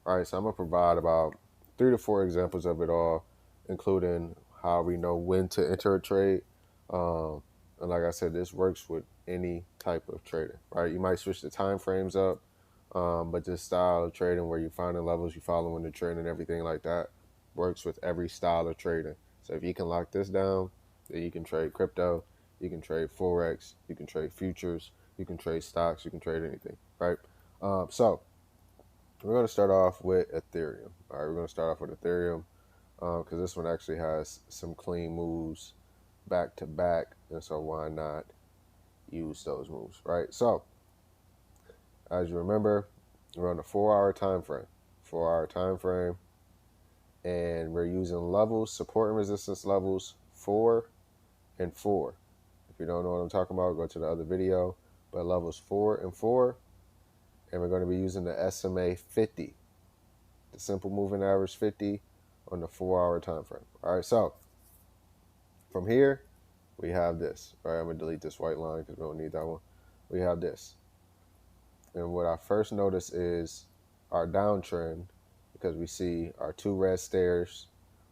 All right, so I'm gonna provide about 3 to 4 examples of it all, including how we know when to enter a trade. Um, and like I said, this works with any type of trading, right? You might switch the time frames up, but this style of trading where you find the levels, you following the trend and everything like that works with every style of trading. So if you can lock this down, then you can trade crypto, you can trade forex, you can trade futures, you can trade stocks, you can trade anything, right? So we're going to start off with Ethereum. All right, we're going to start off with Ethereum because this one actually has some clean moves back to back, and so why not use those moves, right? So as you remember, we're on a 4-hour time frame, 4-hour time frame, and we're using levels, support and resistance levels 4 and 4. If you don't know what I'm talking about, go to the other video. But levels 4 and 4, and we're going to be using the SMA 50, the simple moving average 50 on the 4-hour time frame. All right, so from here we have this. All right, I'm gonna delete this white line because we don't need that one. We have this, and what I first notice is our downtrend because we see our 2 red stairs,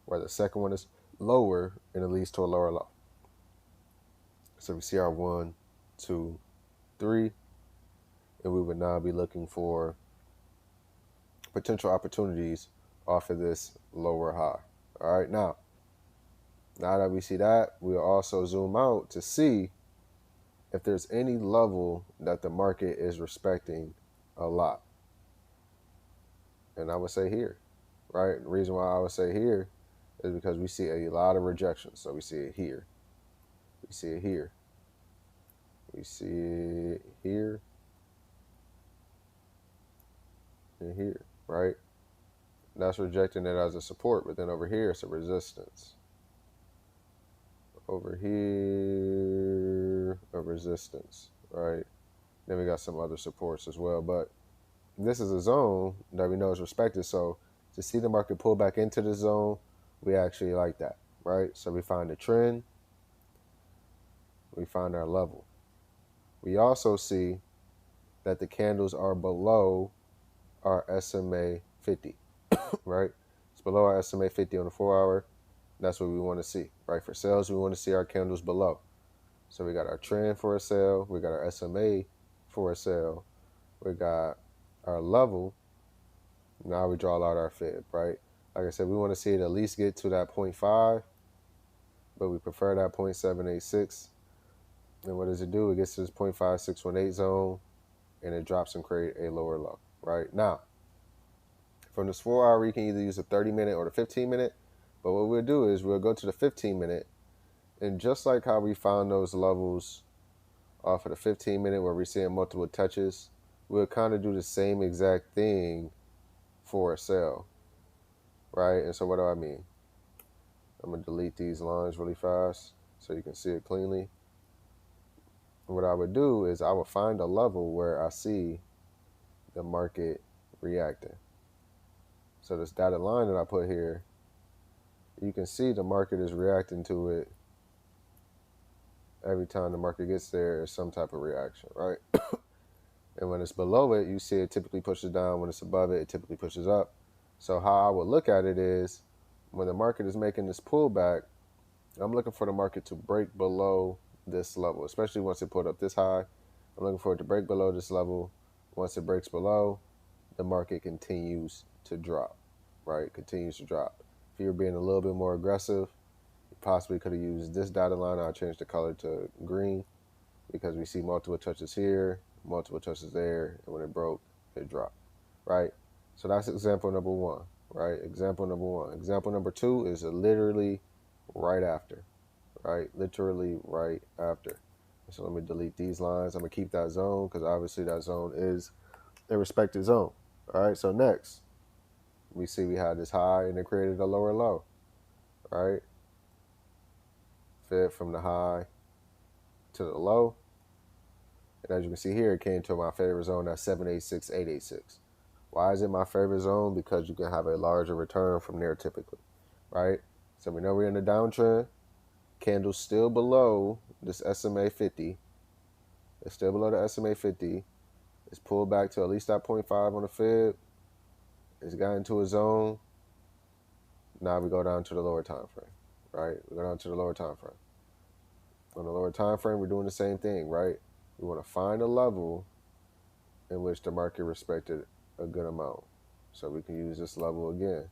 where the second one is lower and it leads to a lower low. So we see our 1, 2, 3, and we would now be looking for potential opportunities off of this lower high. All right, now that we see that, we'll also zoom out to see if there's any level that the market is respecting a lot. And I would say here, right? The reason why I would say here is because we see a lot of rejection. So we see it here. We see it here. We see it here and here, right? That's rejecting it as a support, but then over here it's a resistance. Over here, a resistance, right? Then we got some other supports as well, but this is a zone that we know is respected. So to see the market pull back into the zone, we actually like that, right? So we find the trend, we find our level. We also see that the candles are below our SMA 50, right? It's below our SMA 50 on the 4-hour. That's what we want to see, right? For sales, we want to see our candles below. So we got our trend for a sale, we got our SMA for a sale, we got our level. Now we draw out our fib, right? Like I said, we want to see it at least get to that 0.5, but we prefer that 0.786. And what does it do? It gets to this 0.5618 zone, and it drops and create a lower low, right? Now, from this 4-hour, you can either use the 30-minute or the 15-minute. But what we'll do is we'll go to the 15-minute, and just like how we found those levels off of the 15-minute where we're seeing multiple touches, we'll kind of do the same exact thing for a sell, right? And so what do I mean? I'm going to delete these lines really fast so you can see it cleanly. And what I would do is I would find a level where I see the market reacting. So this dotted line that I put here, you can see the market is reacting to it. Every time the market gets there, there's some type of reaction, right? And when it's below it, you see it typically pushes down. When it's above it, it typically pushes up. So how I would look at it is when the market is making this pullback, I'm looking for the market to break below this level, especially once it put up this high. I'm looking for it to break below this level. Once it breaks below, the market continues to drop, right? Continues to drop. If you're being a little bit more aggressive, you possibly could have used this dotted line. I'll change the color to green because we see multiple touches here, multiple touches there, and when it broke, it dropped, right? So that's example number 1, right? Example number 1. Example number 2 is literally right after, right? Literally right after. So let me delete these lines. I'm gonna keep that zone because obviously that zone is a respected zone. All right, so next we see we had this high and it created a lower low, right? Fed from the high to the low. And as you can see here, it came to my favorite zone at 786.886. Why is it my favorite zone? Because you can have a larger return from there typically, right? So we know we're in the downtrend. Candle's still below this SMA 50. It's still below the SMA 50. It's pulled back to at least that 0.5 on the fib. It's got into a zone. Now we go down to the lower time frame, right? We go down to the lower time frame. On the lower time frame, we're doing the same thing, right? We want to find a level in which the market respected a good amount. So we can use this level again.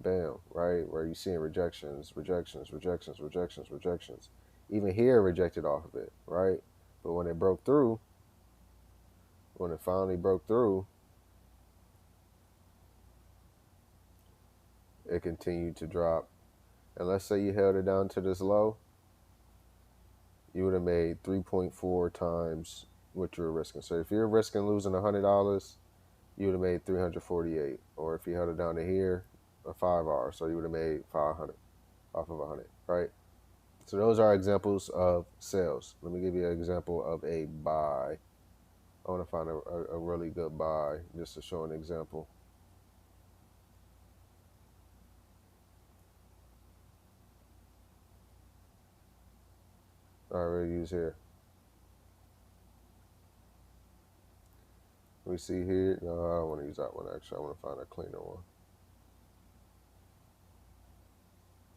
Bam, right? Where you're seeing rejections, rejections, rejections, rejections, rejections. Even here, rejected off of it, right? But when it broke through, when it finally broke through, it continued to drop. And let's say you held it down to this low, you would have made 3.4 times what you were risking. So if you're risking losing $100, you would have made 348. Or if you held it down to here, a 5 hour, so you would have made 500 off of 100, right? So those are examples of sales. Let me give you an example of a buy. I want to find a really good buy just to show an example. All right, we'll use here. We see here. No, I don't want to use that one actually. I want to find a cleaner one.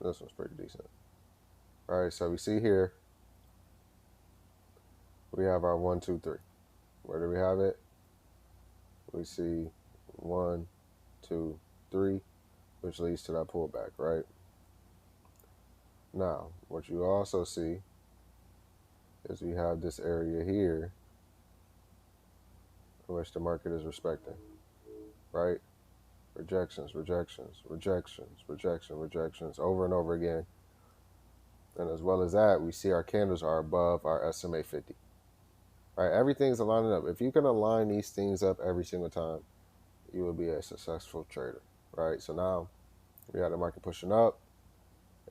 This one's pretty decent. All right, so we see here. We have our 1, 2, 3. Where do we have it? We see 1, 2, 3, which leads to that pullback, right? Now, what you also see is we have this area here in which the market is respecting, right? Rejections, rejections, rejections, rejection, rejections, over and over again. And as well as that, we see our candles are above our SMA 50. Right, everything's aligning up. If you can align these things up every single time, you will be a successful trader, right? So now we have the market pushing up.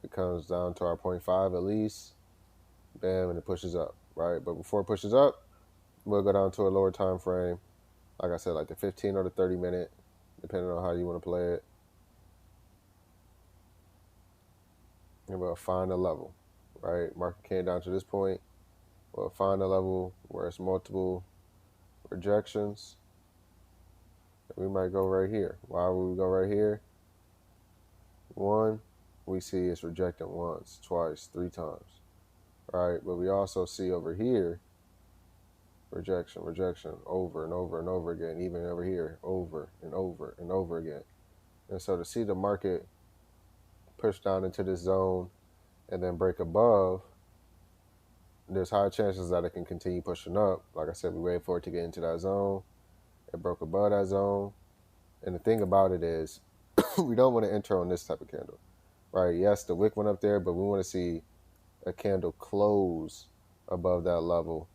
It comes down to our 0.5 at least. Bam, and it pushes up, right? But before it pushes up, we'll go down to a lower time frame. Like I said, like the 15 or the 30 minute, depending on how you want to play it. And we'll find a level, right? Market came down to this point. We'll find a level where it's multiple rejections. We might go right here. Why would we go right here? One, we see it's rejecting once, twice, 3 times, right? But we also see over here, rejection, rejection, over and over and over again, even over here, over and over and over again. And so to see the market push down into this zone and then break above, there's high chances that it can continue pushing up. Like I said, we waited for it to get into that zone. It broke above that zone. And the thing about it is, we don't want to enter on this type of candle, right? Yes, the wick went up there, but we want to see a candle close above that level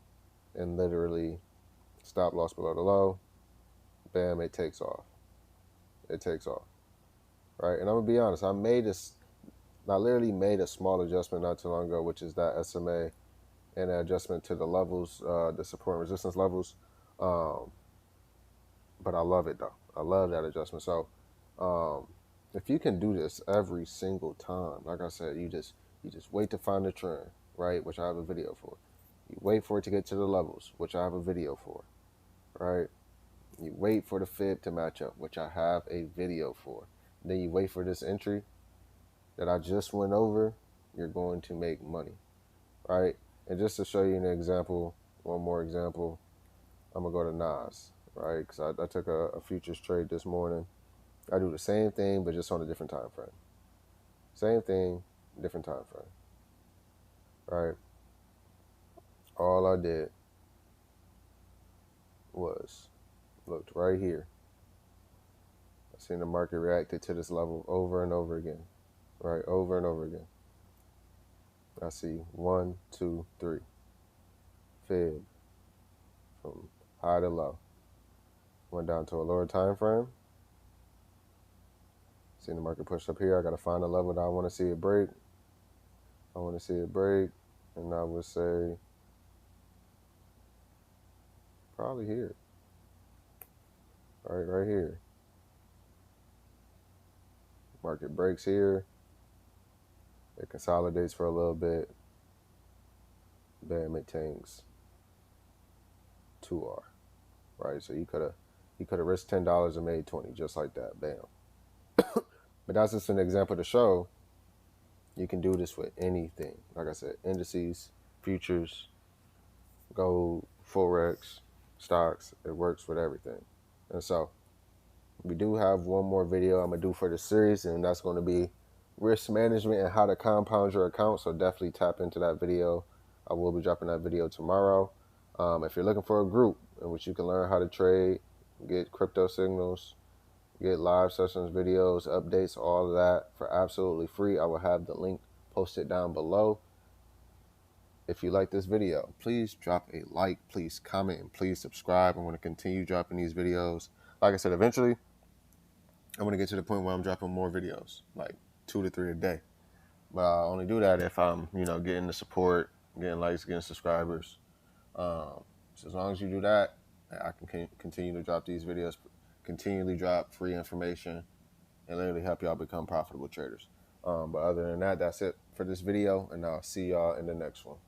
and literally stop loss below the low. Bam, it takes off. It takes off, right? And I'm going to be honest, I literally made a small adjustment not too long ago, which is that SMA and an adjustment to the levels, the support and resistance levels. But I love it though. I love that adjustment. So if you can do this every single time, like I said, you just wait to find the trend, right? Which I have a video for. You wait for it to get to the levels, which I have a video for, right? You wait for the fib to match up, which I have a video for. Then you wait for this entry that I just went over. You're going to make money, right? And just to show you an example, one more example, I'm gonna go to Nas, right? Because I took a futures trade this morning. I do the same thing, but just on a different time frame. Same thing, different time frame, right? All I did was looked right here. I seen the market reacted to this level over and over again, right? Over and over again. I see 1, 2, 3. Fib from high to low. Went down to a lower time frame. Seen the market push up here. I got to find a level that I want to see it break. I want to see it break. And I would say probably here. Right here. Market breaks here. It consolidates for a little bit. Bam, it tanks 2R. Right? So you could have He could have risked $10 and made 20 just like that. Bam. But that's just an example to show you can do this with anything. Like I said, indices, futures, gold, forex, stocks. It works with everything. And so we do have one more video I'm gonna do for the series, and that's going to be risk management and how to compound your account. So definitely tap into that video. I will be dropping that video tomorrow. If you're looking for a group in which you can learn how to trade, get crypto signals, get live sessions, videos, updates, all of that for absolutely free, I will have the link posted down below. If you like this video, please drop a like, please comment, and please subscribe. I want to continue dropping these videos. Like I said, eventually I want to get to the point where I'm dropping more videos, like 2 to 3 a day. But I only do that if I'm, getting the support, getting likes, getting subscribers. So as long as you do that, I can continue to drop these videos, continually drop free information, and literally help y'all become profitable traders. But other than that, that's it for this video, and I'll see y'all in the next one.